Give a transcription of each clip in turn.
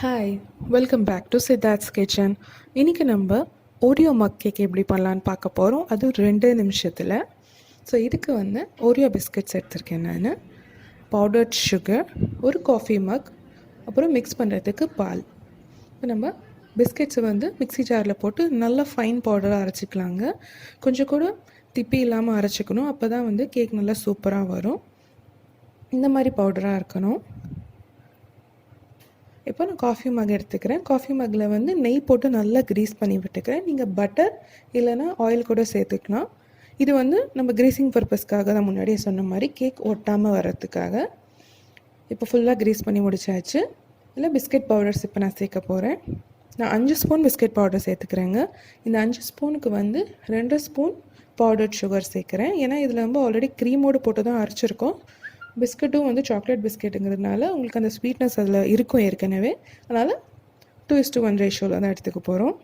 Hi, welcome back to Siddharth's kitchen. இன்றைக்கி நம்ம Oreo மக் cake எப்படி பண்ணலான்னு பார்க்க போகிறோம். அது 2 நிமிஷத்தில். ஸோ இதுக்கு ஓரியோ பிஸ்கட்ஸ் எடுத்திருக்கேன் நான், பவுடர்ட் சுகர், ஒரு காஃபி மக், அப்புறம் மிக்ஸ் பண்ணுறதுக்கு பால். இப்போ நம்ம பிஸ்கெட்ஸை மிக்ஸி ஜாரில் போட்டு நல்லா ஃபைன் பவுடராக அரைச்சிக்கலாங்க. கொஞ்சம் கூட திப்பி இல்லாமல் அரைச்சிக்கணும். அப்போ தான் கேக் நல்லா சூப்பராக வரும். இந்த மாதிரி பவுடராக இருக்கணும். இப்போ நான் காஃபி மக் எடுத்துக்கிறேன். காஃபி மக்கில் நெய் போட்டு நல்லா க்ரீஸ் பண்ணி விட்டுக்கிறேன். நீங்கள் பட்டர் இல்லைனா ஆயில் கூட சேர்த்துக்கலாம். இது நம்ம க்ரீஸிங் பர்பஸ்க்காக தான் முன்னாடியே சொன்ன மாதிரி கேக் ஒட்டாமல் வர்றதுக்காக. இப்போ ஃபுல்லாக க்ரீஸ் பண்ணி முடிச்சாச்சு. இல்லை பிஸ்கெட் பவுடர்ஸ் இப்போ நான் சேர்க்க போகிறேன். நான் 5 ஸ்பூன் பிஸ்கெட் பவுடர் சேர்த்துக்கிறேங்க. இந்த 5 ஸ்பூனுக்கு 2 ஸ்பூன் பவுடர்ட் சுகர் சேர்க்குறேன். ஏன்னா இதில் ஆல்ரெடி க்ரீமோடு போட்டு தான் அரைச்சிருக்கோம். பிஸ்கட்டும் சாக்லேட் பிஸ்கெட்டுங்கிறதுனால உங்களுக்கு அந்த ஸ்வீட்னஸ் அதில் இருக்கும் ஏற்கனவே. அதனால் 2:1 ரேஷியோவில் தான் எடுத்துக்க போகிறோம்.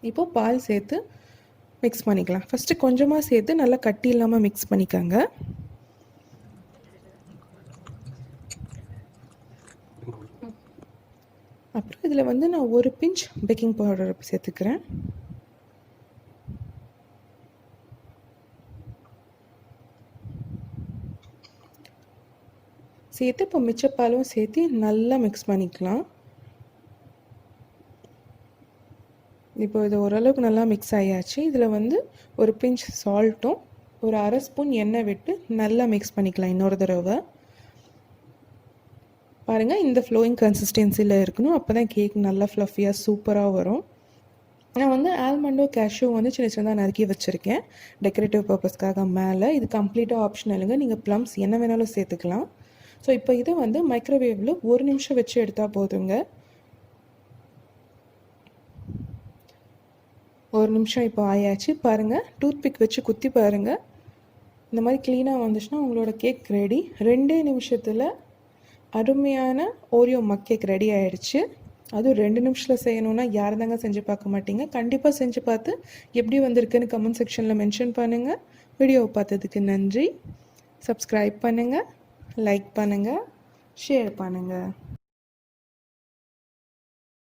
இப்போது பால் சேர்த்து மிக்ஸ் பண்ணிக்கலாம். ஃபஸ்ட்டு கொஞ்சமாக சேர்த்து நல்லா கட்டி இல்லாமல் மிக்ஸ் பண்ணிக்கோங்க. அப்புறம் இதில் நான் 1 பிஞ்ச் பேக்கிங் பவுடர் சேர்த்துக்கிறேன். சேர்த்து இப்போ மிச்சப்பாலும் சேர்த்து நல்லா மிக்ஸ் பண்ணிக்கலாம். இப்போ இது ஓரளவுக்கு நல்லா மிக்ஸ் ஆகியாச்சு. இதில் 1 பிஞ்ச் சால்ட்டும் ஒரு 1/2 ஸ்பூன் எண்ணெய் விட்டு நல்லா மிக்ஸ் பண்ணிக்கலாம் இன்னொரு தடவை. பாருங்கள், இந்த ஃப்ளோயிங் கன்சிஸ்டன்சியில் இருக்கணும். அப்போ தான் கேக் நல்லா ஃப்ளஃபியாக சூப்பராக வரும். நான் ஆல்மண்டோ கேஷ்யூ சின்ன சின்னதாக நறுக்கி வச்சுருக்கேன் டெக்கரேட்டிவ் பர்பஸ்க்காக மேலே. இது கம்ப்ளீட்டாக ஆப்ஷனலுங்க. நீங்கள் ப்ளம்ஸ் என்ன வேணாலும் சேர்த்துக்கலாம். ஸோ இப்போ இது மைக்ரோவேவில் 1 நிமிஷம் வச்சு எடுத்தால் போதுங்க. 1 நிமிஷம் இப்போ ஆயாச்சு. பாருங்கள், டூத்பிக் வச்சு குத்தி பாருங்கள். இந்த மாதிரி க்ளீனாக வந்துச்சுன்னா உங்களோட கேக் ரெடி. 2 நிமிஷத்தில் அருமையான ஓரியோ மக் கேக் ரெடி ஆகிடுச்சு. அதுவும் 2 நிமிஷத்தில் செய்யணுன்னா யார் தாங்க செஞ்சு பார்க்க மாட்டீங்க. கண்டிப்பாக செஞ்சு பார்த்து எப்படி வந்திருக்குன்னு கமெண்ட் செக்ஷனில் மென்ஷன் பண்ணுங்கள். வீடியோவை பார்த்ததுக்கு நன்றி. சப்ஸ்கிரைப் பண்ணுங்கள், லைக் பண்ணுங்கள், ஷேர் பண்ணுங்கள்.